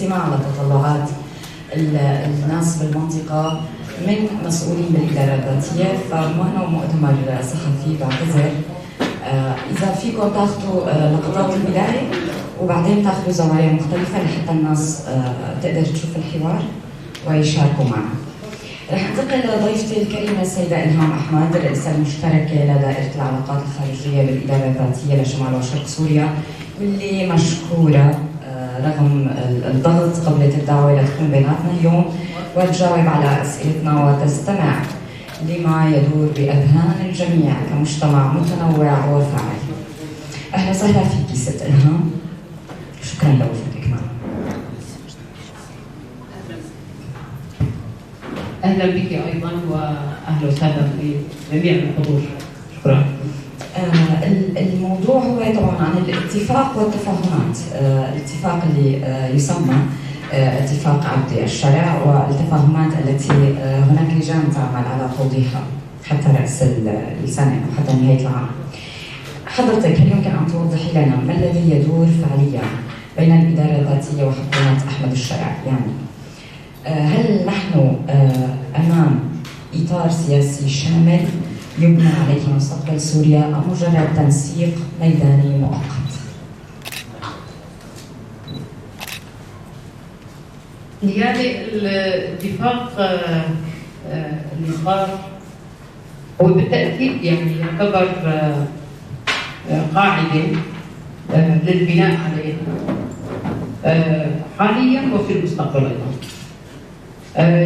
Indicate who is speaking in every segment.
Speaker 1: الاستماع لتطلعات الناس بالمنطقة من مسؤولين بالإدارة الذاتية. فهنا مؤتمر صحفي بعتذر، إذا فيكم تاخذوا لقطات البداية وبعدين تاخذوا زوايا مختلفة لحتى الناس تقدر تشوف الحوار ويشاركوا معنا. رح انتقل لضيفتي الكريمة السيدة إلهام أحمد، الرئيسة المشتركة لدائرة العلاقات الخارجية بالإدارة الذاتية لشمال وشرق سوريا، واللي مشكورة رغم الضغط قبلت الدعوة لتكون بيناتنا اليوم وتجاوب على أسئلتنا وتستمع لما يدور بأذهان الجميع كمجتمع متنوع وفاعل. أهلا وسهلا فيكي ست إلهام، شكرا لوجودك معنا.
Speaker 2: أهلا بك أيضا وأهلا وسهلا بجميع الحضور. شكرا.
Speaker 1: الموضوع هو طبعا عن الاتفاق والتفاهمات، الاتفاق اللي يسمى اتفاق عقد الشرع، والتفاهمات التي هناك لجان تعمل على توضيحها حتى رأس السنة أو حتى نهاية العام. حضرتك هل يمكن أن توضحي لنا ما الذي يدور فعليا بين الإدارة الذاتية وحكومة أحمد الشرع؟ يعني هل نحن أمام إطار سياسي شامل يبنى عليه مستقبل سوريا أم مجرد تنسيق ميداني مؤقت؟
Speaker 2: يعني الاتفاق اللي صار هو بالتأكيد يعني يعتبر قاعدة للبناء عليها حاليا وفي المستقبل أيضا.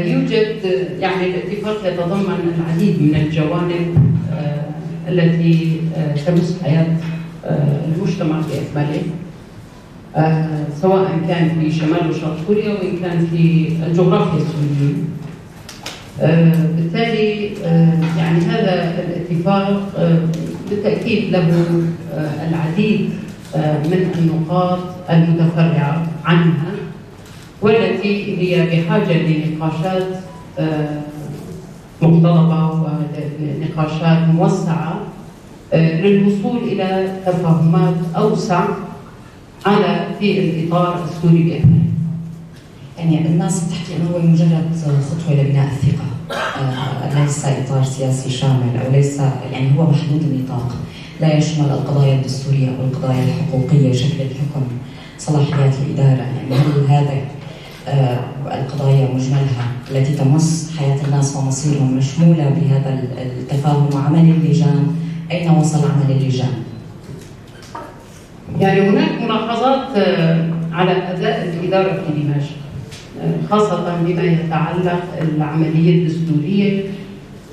Speaker 2: يوجد يعني الاتفاق يتضمن العديد من الجوانب التي تمس حياة المجتمع بأكمله، سواء كان في شمال وشرق سوريا وإن كان في الجغرافيا السورية. بالتالي يعني هذا الاتفاق بالتأكيد له العديد من النقاط المتفرعة عنها، والتي هي بحاجة لنقاشات مقتضبة ونقاشات موسعة للوصول إلى تفاهمات أوسع في الإطار السوري بأكمله.
Speaker 1: يعني الناس بتحكي انه هو مجرد خطوه لبناء الثقه، ليس اطار سياسي شامل، او ليس يعني هو محدود النطاق، لا يشمل القضايا الدستوريه او القضايا الحقوقيه، شكل الحكم، صلاحيات الاداره. يعني هل هذا القضايا مجملها التي تمس حياه الناس ومصيرهم مشموله بهذا التفاهم وعمل اللجان؟ اين وصل عمل اللجان؟
Speaker 2: يعني هناك ملاحظات على اداء الاداره في دمشق، خاصة بما يتعلق العملية الدستورية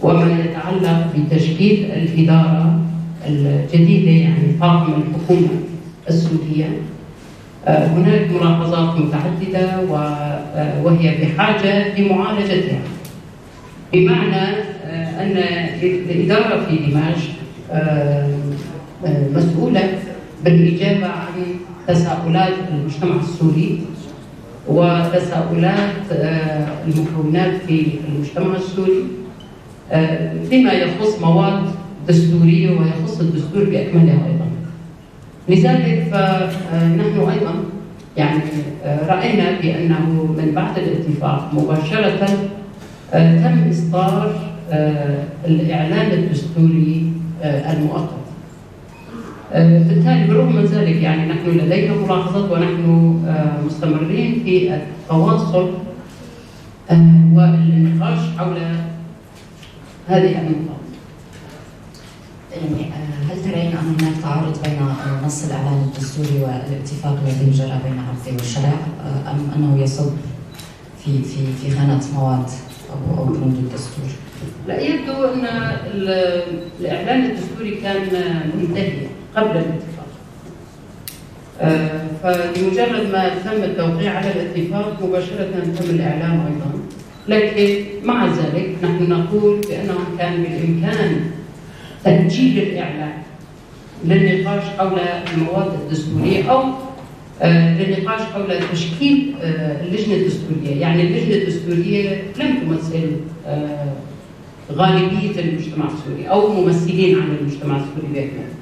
Speaker 2: وما يتعلق بتشكيل الإدارة الجديدة، يعني طاقم الحكومة السورية. هناك ملاحظات متعددة وهي بحاجة لمعالجتها، بمعنى أن الإدارة في دمشق مسؤولة بالإجابة عن تساؤلات المجتمع السوري وتساؤلات المكونات في المجتمع السوري فيما يخص مواد دستورية ويخص الدستور بأكمله أيضا. لذلك فنحن أيضا يعني رأينا بأنه من بعد الاتفاق مباشرة تم إصدار الإعلان الدستوري المؤقت. بالتالي بالرغم من ذلك يعني نحن لدينا ملاحظات ونحن مستمرين في التواصل والنقاش حول هذه النقاط.
Speaker 1: يعني هل ترين ان هناك تعارض بين نص الاعلان الدستوري والاتفاق الذي جرى بين عقد والشرع، ام انه يصب في خانه مواد او بنود الدستور؟
Speaker 2: لا، يبدو ان الاعلان الدستوري كان منتهي قبل الاتفاق، فلمجرد ما تم التوقيع على الاتفاق مباشرة تم الإعلام أيضا. لكن مع ذلك نحن نقول بأنه كان بالإمكان تأجيل الإعلان للنقاش حول المواد الدستورية أو للنقاش حول تشكيل اللجنة الدستورية. يعني اللجنة الدستورية لم تمثل غالبية المجتمع السوري أو ممثلين عن المجتمع السوري بأكمله.